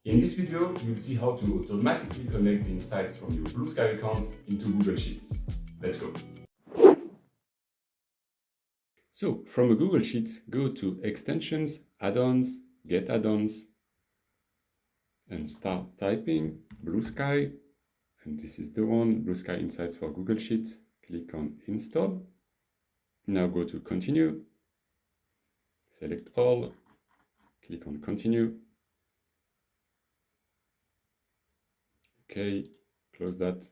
In this video, you'll see how to automatically connect the insights from your Bluesky account into Google Sheets. Let's go. So from a Google Sheet, go to Extensions, Add-ons, Get Add-ons, and start typing Bluesky. And this is the one, Bluesky Insights for Google Sheets. Click on Install. Now go to Continue. Select all. Click on Continue. Okay, close that,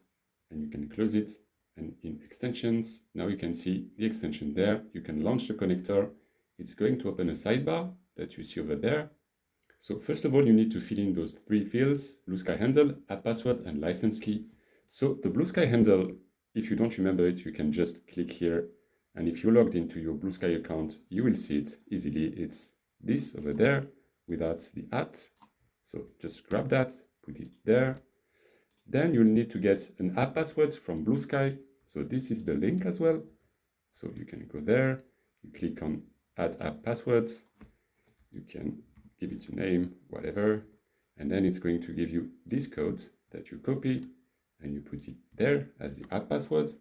and you can close it. And in Extensions, now you can see the extension there. You can launch the connector. It's going to open a sidebar that you see over there. So first of all, you need to fill in those three fields: Bluesky handle, add password, and license key. So the Bluesky handle, if you don't remember it, you can just click here. And if you logged into your Bluesky account, you will see it easily. It's this over there without the @ So just grab that, put it there. Then you'll need to get an app password from Bluesky. So this is the link as well. So you can go there, you click on add app password. You can give it a name, whatever. And then it's going to give you this code that you copy and you put it there as the app password.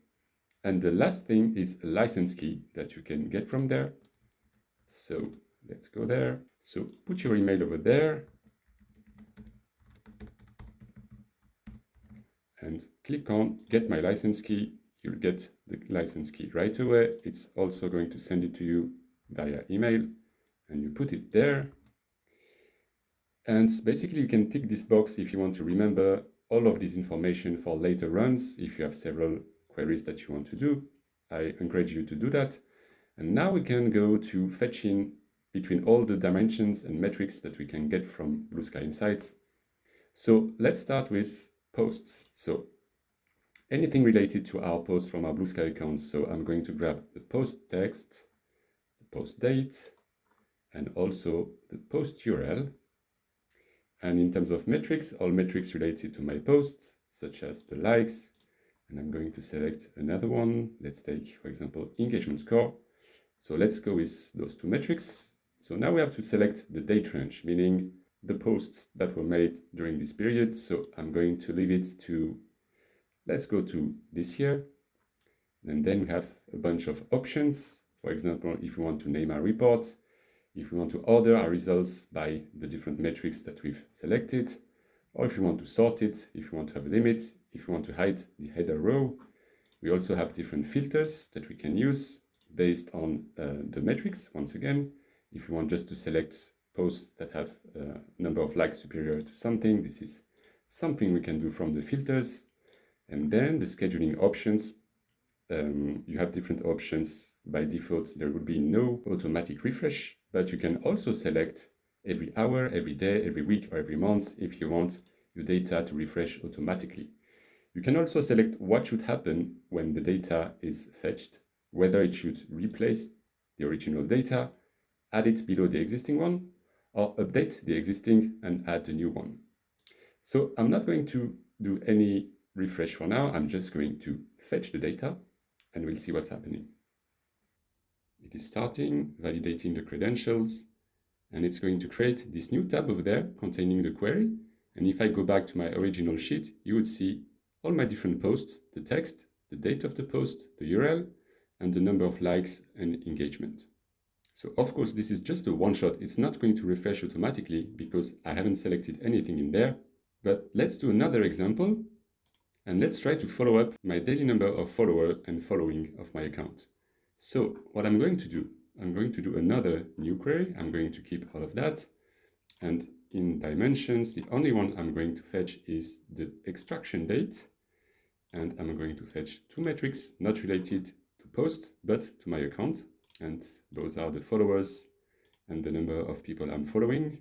And the last thing is a license key that you can get from there. So let's go there. So put your email over there. And click on Get My License Key. You'll get the license key right away. It's also going to send it to you via email. And you put it there. And basically you can tick this box if you want to remember all of this information for later runs. If you have several queries that you want to do, I encourage you to do that. And now we can go to fetching between all the dimensions and metrics that we can get from Bluesky Insights. So let's start with posts. So anything related to our posts from our Bluesky account. So I'm going to grab the post text, the post date, and also the post URL. And in terms of metrics, all metrics related to my posts, such as the likes, and I'm going to select another one. Let's take, for example, engagement score. So let's go with those two metrics. So now we have to select the date range, meaning the posts that were made during this period. So I'm going to leave it to, let's go to this year. And then we have a bunch of options. For example, if we want to name our report, if we want to order our results by the different metrics that we've selected, or if you want to sort it, if you want to have a limit, if you want to hide the header row. We also have different filters that we can use based on the metrics. Once again, if you want just to select posts that have a number of likes superior to something, this is something we can do from the filters. And then the scheduling options, you have different options. By default, there would be no automatic refresh, but you can also select every hour, every day, every week, or every month if you want your data to refresh automatically. You can also select what should happen when the data is fetched, whether it should replace the original data, add it below the existing one, or update the existing and add the new one. So I'm not going to do any refresh for now. I'm just going to fetch the data and we'll see what's happening. It is starting, validating the credentials, and it's going to create this new tab over there containing the query. And if I go back to my original sheet, you would see all my different posts, the text, the date of the post, the URL, and the number of likes and engagement. So of course, this is just a one-shot. It's not going to refresh automatically because I haven't selected anything in there. But let's do another example. And let's try to follow up my daily number of followers and following of my account. So what I'm going to do another new query. I'm going to keep all of that. And in dimensions, the only one I'm going to fetch is the extraction date. And I'm going to fetch two metrics not related to posts, but to my account. And those are the followers and the number of people I'm following.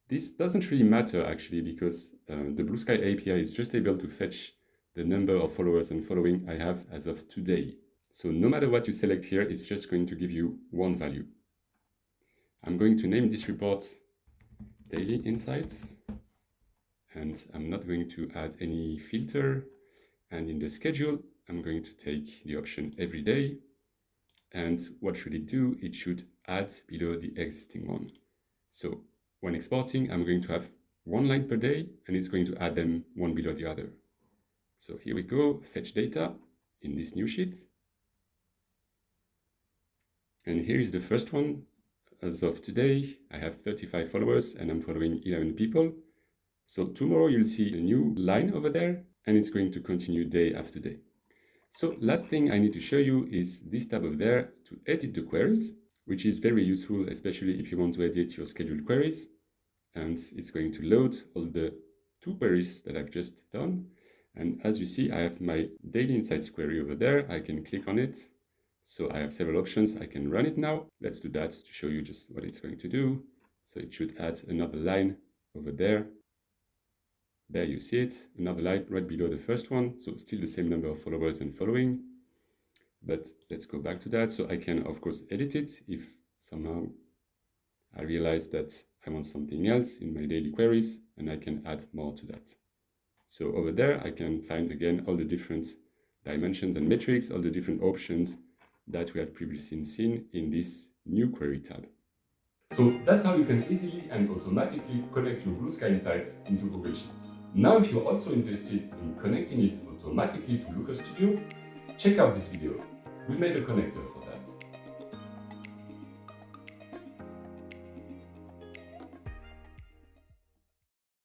This doesn't really matter actually because the Bluesky API is just able to fetch the number of followers and following I have as of today. So no matter what you select here, it's just going to give you one value. I'm going to name this report Daily Insights, and I'm not going to add any filter. And in the schedule, I'm going to take the option every day. And what should it do? It should add below the existing one. So when exporting, I'm going to have one line per day, and it's going to add them one below the other. So here we go, fetch data in this new sheet. And here is the first one. As of today, I have 35 followers and I'm following 11 people. So tomorrow you'll see a new line over there, and it's going to continue day after day. So last thing I need to show you is this tab over there to edit the queries, which is very useful, especially if you want to edit your scheduled queries. And it's going to load all the 2 queries that I've just done. And as you see, I have my daily insights query over there. I can click on it. So I have several options. I can run it now. Let's do that to show you just what it's going to do. So it should add another line over there. There you see it, another line right below the first one. So still the same number of followers and following. But let's go back to that. So I can, of course, edit it if somehow I realize that I want something else in my daily queries, and I can add more to that. So over there, I can find again all the different dimensions and metrics, all the different options that we had previously seen in this new query tab. So that's how you can easily and automatically connect your Bluesky Insights into Google Sheets. Now, if you're also interested in connecting it automatically to Looker Studio, check out this video. We made a connector for